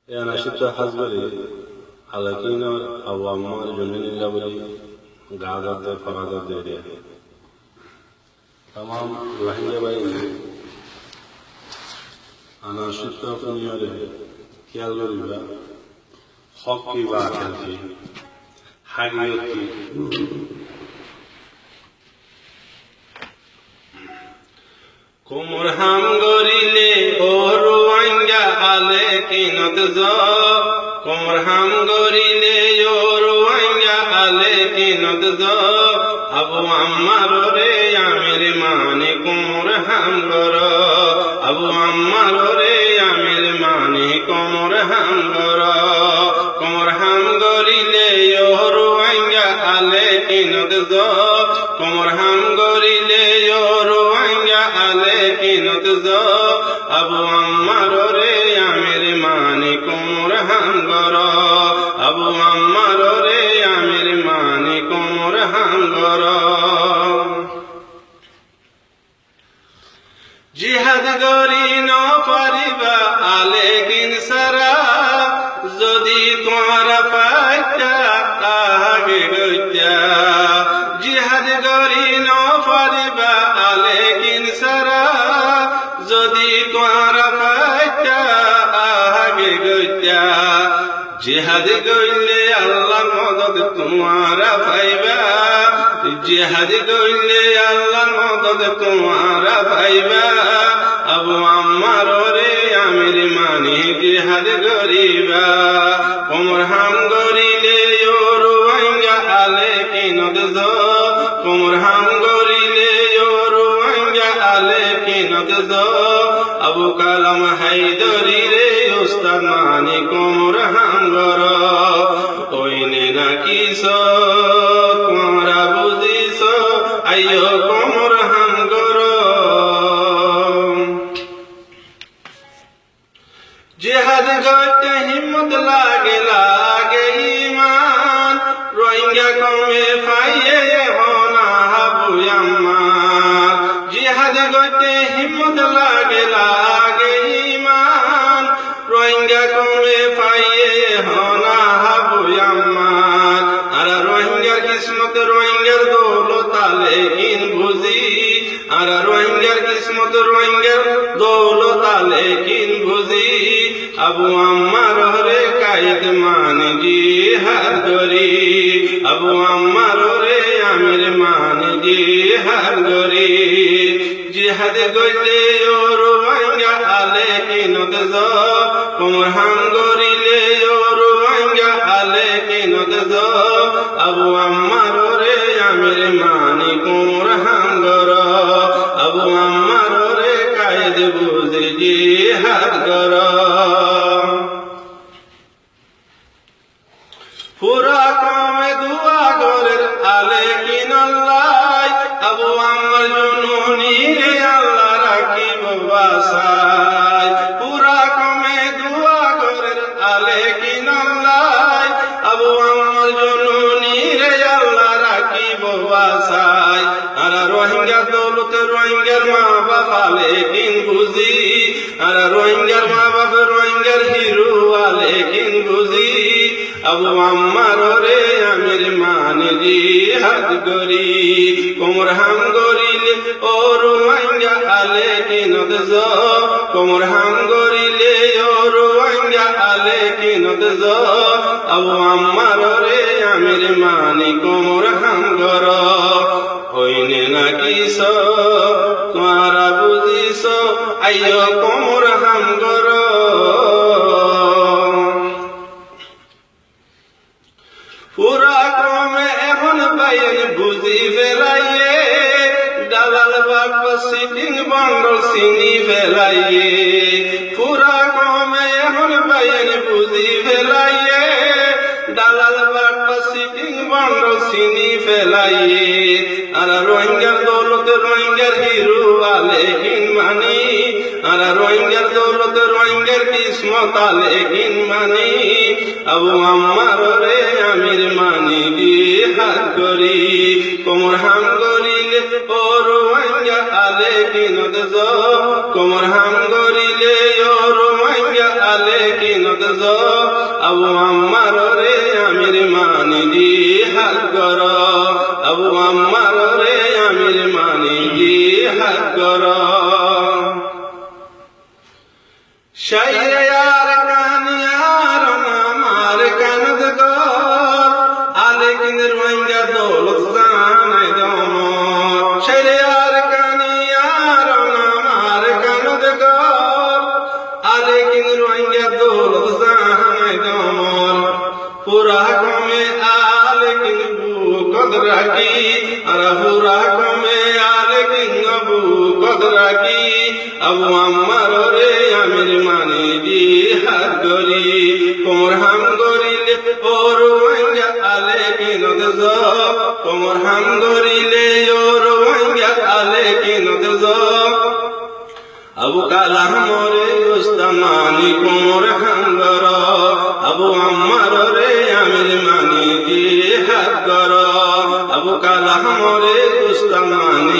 নাশিবটা হাজবারি আলাকিনর আবু আম্মার জন্মিল্লা বলি গাদাতে ফরাদাতে দিয়ে तमाम रोहिंग्या भाई अनाशिता कुनियारे ख्याल करिबा हक की बात है हागियत की कुमर हम गोरिले ओ रोहिंग्या आले किनत जो कुमर हम गोरिले ओ रोहिंग्या आले किनत जो अबू अम्मार रे आमिर माने कुमर हम गोरो अबू अम्मार रे आमिर माने कुमर हम गोरो कुमर हम गोरिले ओ रोहिंग्या आले किनत जो कुमर हम गोरिले ओ रोहिंग्या आले किनत जो अबू अम्मार रे आमिर माने कुमर हम गोरो अबू अम्मार रे आमिर माने कुमर हम गोरो जिहाद गरी न पारिबा आले किन सारा जदि तुम्हारा पाइता आगे गइता जिहाद गरी न पारिबा आले किन सारा जदि तुम्हारा पाइता आगे गइता जिहाद गइले अल्लाह मदद तुम्हारा पाइबा जिहाद गइले अल्लाह मदद तुम्हारा पाइबा अबू अम्मार रे आमिर माने जिहाद गरीबा कुमर हम गोरिले ओ रोहिंग्या आले किनत जो कुमर हम गोरिले ओ रोहिंग्या आले किनत जो अबू कलम हैदरी रे उस्ताद माने कुमर हम गोरो कोइने ना किसो तुम्हारा बुझिसो आइयो कुमर हम गोरो जिहाद गते हिम्मत लागे लागे ईमान रोहिंग्या कौमे पाइए होना अबू अम्मार जिहाद गते हिम्मत लागे लागे ईमान रोहिंग्या कौमे पाइए होना अबू अम्मार अरे रोहिंग्यार किस्मत रोहिंग्यार दौलत आले इन बुझी अरे रोहिंग्यार किस्मत रोहिंग्यार दौलत आले किन बुझी अबू अम्मार रे कायद मान जिहाद गरी अबू अम्मार रे आमिर मान जिहाद गरी जिहाद गइले ओ रोहिंग्या आले किनत जो कुमर हम गोरिले ओ रोहिंग्या आले किनत जो अबू अम्मार रे आमिर माने कुमर हम गोरो अबू अम्मार रे कायद बुझे जिहाद गरो पूरा कौम दुआ करे आले किन अल्लाह अबू अम्मार जुनूनी रे अल्लाह राखिब बासाय पूरा कौम दुआ करे आले किन अल्लाह अबू अम्मार जुनूनी रे अल्लाह राखिब बासाय अरे रोहिंग्या दौलत रोहिंग्यार माँ बाप आले किन बुझी अरे रोहिंग्यार माँ बाप रोहिंग्यार हिरू आले किन बुझी अबू अम्मार रे आमिर माने जिहाद गरी कुमर हम गोरिले ओ रोहिंग्या आले किनत जो कुमर हम गोरिले ओ रोहिंग्या आले किनत जो अबू अम्मार रे आमिर माने कुमर हम गोरो होइने ना किसो तुम्हारा बुझिसो आइयो कुमर हम गोरो पूरा कौमे এখন বাইন বুঝি ফেলাইয়ে দালাল বাপ সিটিং বন্ডল চিনি ফেলাইয়ে পুরা কৌমে এখন বাইন বুঝি ফেলাইয়ে দালাল বাপ সিটিং বন্ডল চিনি ফেলাইয়ে আর রোহিঙ্গার দৌলত রোহিঙ্গার হিরো আলে কিন মানি আর রোহিঙ্গার দৌলত রোহিঙ্গার কিসমত আলে কিন মানি अबू अम्मार रे आमिर माने जिहाद गरी कुमर हम गोरिले ओ रोहिंग्या आले किनत जो कुमर हम गोरिले ओ रोहिंग्या आले किनत নদজ আবু আম্মার রে আমির মানি দি হাত কর আবু আম্মার রে আমির মানি দি হাত কর শাইয়ার কানিয়ার নামার কানদ গর আলে কিনের ওয়াঙ্গা দৌলত জানাই দম শাইয়ার কানিয়ার নামার কানদ গর আলে কিনের ওয়াঙ্গা দৌলত জানাই দম পুরা কমে আলে কিন কদরা কি আর পুরা কমে আলে কিন আবু কদরা কি আবু আম্মার রে আমির মানি দি হাত গরি কোমর হাম গরিলে ওর ওয়াঙ্গা আলে কিনত জ কোমর হাম গরিলে ওর ওয়াঙ্গা আলে কিনত জ আবু কালাম রে উস্তামানি কোমর হাম গর আবু আম্মার রে আমির মানি দি হাত গর আবু কালাম রে উস্তামানি